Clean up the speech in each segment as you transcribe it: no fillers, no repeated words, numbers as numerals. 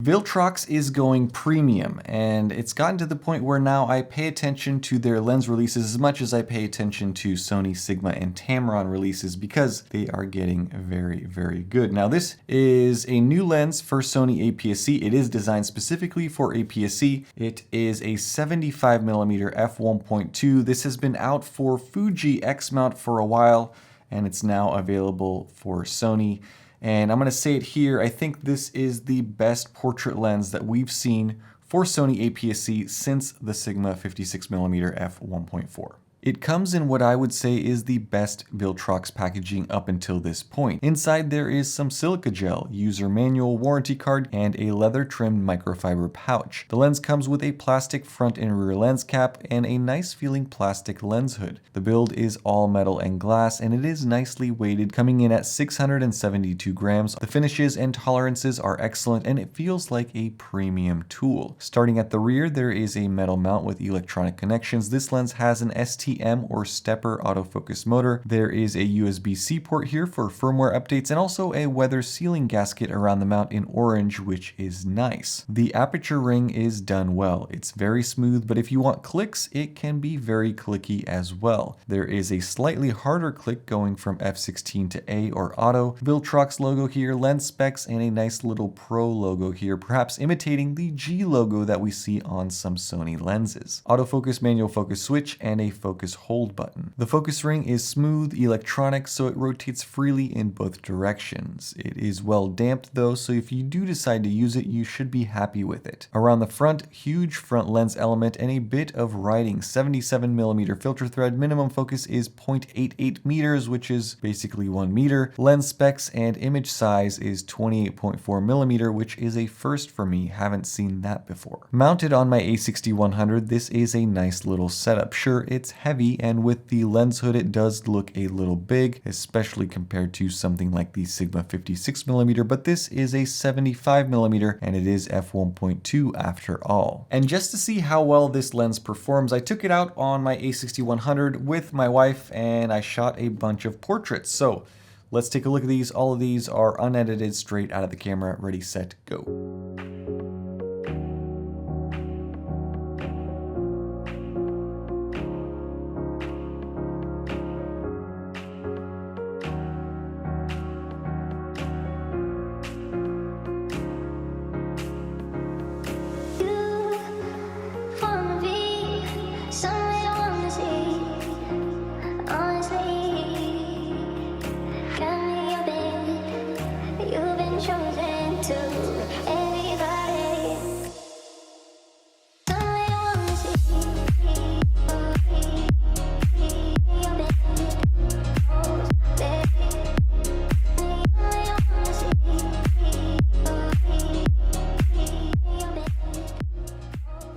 Viltrox is going premium, and it's gotten to the point where now I pay attention to their lens releases as much as I pay attention to Sony, Sigma, and Tamron releases because they are getting very, very good. Now this is a new lens for Sony APS-C. It is designed specifically for APS-C. It is a 75mm F1.2. This has been out for Fuji X-mount for a while, and it's now available for Sony. And I'm going to say it here, I think this is the best portrait lens that we've seen for Sony APS-C since the Sigma 56mm f1.4. It comes in what I would say is the best Viltrox packaging up until this point. Inside there is some silica gel, user manual, warranty card, and a leather trimmed microfiber pouch. The lens comes with a plastic front and rear lens cap and a nice feeling plastic lens hood. The build is all metal and glass, and it is nicely weighted, coming in at 672 grams. The finishes and tolerances are excellent, and it feels like a premium tool. Starting at the rear, there is a metal mount with electronic connections. This lens has an STM or stepper autofocus motor. There is a USB-C port here for firmware updates, and also a weather sealing gasket around the mount in orange, which is nice. The aperture ring is done well. It's very smooth, but if you want clicks, it can be very clicky as well. There is a slightly harder click going from f16 to A or auto. Viltrox logo here, lens specs, and a nice little Pro logo here, perhaps imitating the G logo that we see on some Sony lenses. Autofocus manual focus switch and a focus hold button. The focus ring is smooth electronic, so it rotates freely in both directions. It is well damped though, so if you do decide to use it, you should be happy with it. Around the front, huge front lens element and a bit of writing. 77mm filter thread. Minimum focus is 0.88 meters, which is basically 1 meter. Lens specs and image size is 28.4mm, which is a first for me. Haven't seen that before. Mounted on my A6100, this is a nice little setup. Sure, it's heavy, and with the lens hood it does look a little big, especially compared to something like the Sigma 56mm, but this is a 75mm and it is f1.2 after all. And just to see how well this lens performs, I took it out on my A6100 with my wife and I shot a bunch of portraits. So let's take a look at these. All of these are unedited, straight out of the camera, ready, set, go.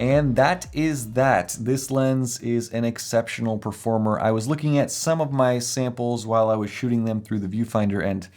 And that is that. This lens is an exceptional performer. I was looking at some of my samples while I was shooting them through the viewfinder, and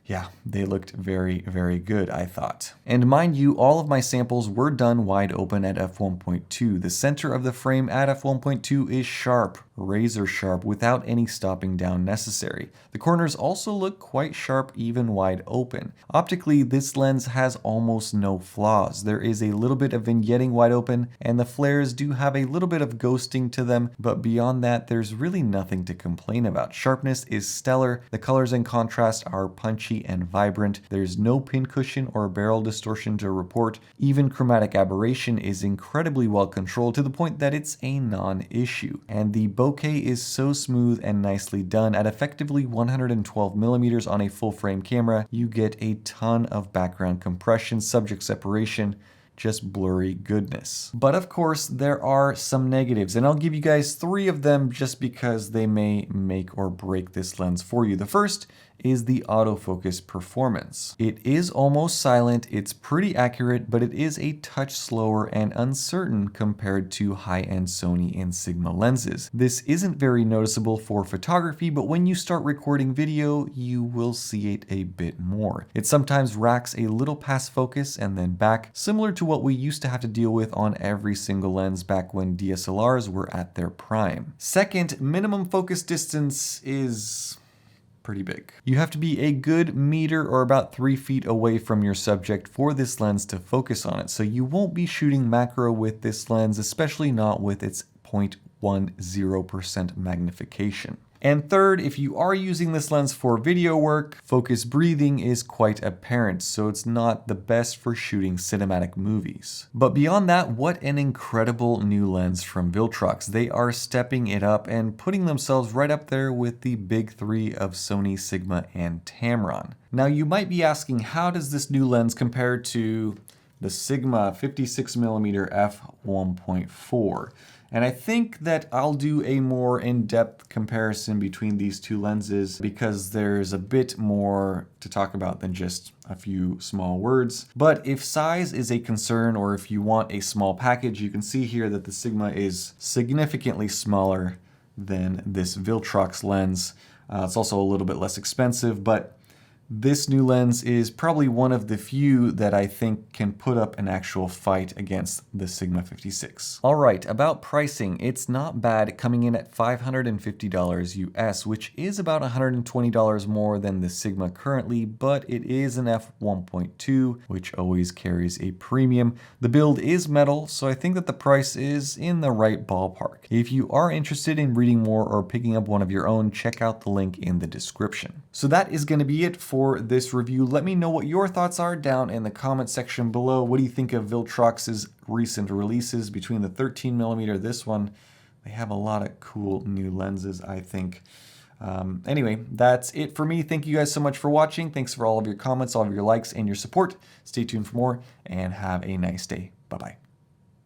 yeah, they looked very, very good, I thought. And mind you, all of my samples were done wide open at f1.2. The center of the frame at f1.2 is sharp, razor sharp, without any stopping down necessary. The corners also look quite sharp even wide open. Optically, this lens has almost no flaws. There is a little bit of vignetting wide open, and the flares do have a little bit of ghosting to them, but beyond that, there's really nothing to complain about. Sharpness is stellar. The colors and contrast are punchy and vibrant. There's no pincushion or barrel distortion to report. Even chromatic aberration is incredibly well controlled to the point that it's a non-issue. And the bokeh is so smooth and nicely done. At effectively 112mm on a full frame camera, you get a ton of background compression, subject separation, just blurry goodness. But of course, there are some negatives, and I'll give you guys 3 of them just because they may make or break this lens for you. The first is the autofocus performance. It is almost silent, it's pretty accurate, but it is a touch slower and uncertain compared to high-end Sony and Sigma lenses. This isn't very noticeable for photography, but when you start recording video, you will see it a bit more. It sometimes racks a little past focus and then back, similar to what we used to have to deal with on every single lens back when DSLRs were at their prime. Second, minimum focus distance is pretty big. You have to be a good meter or about 3 feet away from your subject for this lens to focus on it. So you won't be shooting macro with this lens, especially not with its 0.10% magnification. And third, if you are using this lens for video work, focus breathing is quite apparent, so it's not the best for shooting cinematic movies. But beyond that, what an incredible new lens from Viltrox. They are stepping it up and putting themselves right up there with the big three of Sony, Sigma, and Tamron. Now you might be asking, how does this new lens compare to the Sigma 56mm F1.4? And I think that I'll do a more in-depth comparison between these two lenses because there's a bit more to talk about than just a few small words. But if size is a concern or if you want a small package, you can see here that the Sigma is significantly smaller than this Viltrox lens. It's also a little bit less expensive, but this new lens is probably one of the few that I think can put up an actual fight against the Sigma 56. All right, about pricing, it's not bad, coming in at $550 US, which is about $120 more than the Sigma currently, but it is an f1.2, which always carries a premium. The build is metal, so I think that the price is in the right ballpark. If you are interested in reading more or picking up one of your own, check out the link in the description. So that is going to be it for this review. Let me know what your thoughts are down in the comment section below. What do you think of Viltrox's recent releases between the 13mm, this one? They have a lot of cool new lenses, I think. Anyway, that's it for me. Thank you guys so much for watching. Thanks for all of your comments, all of your likes, and your support. Stay tuned for more, and have a nice day. Bye-bye.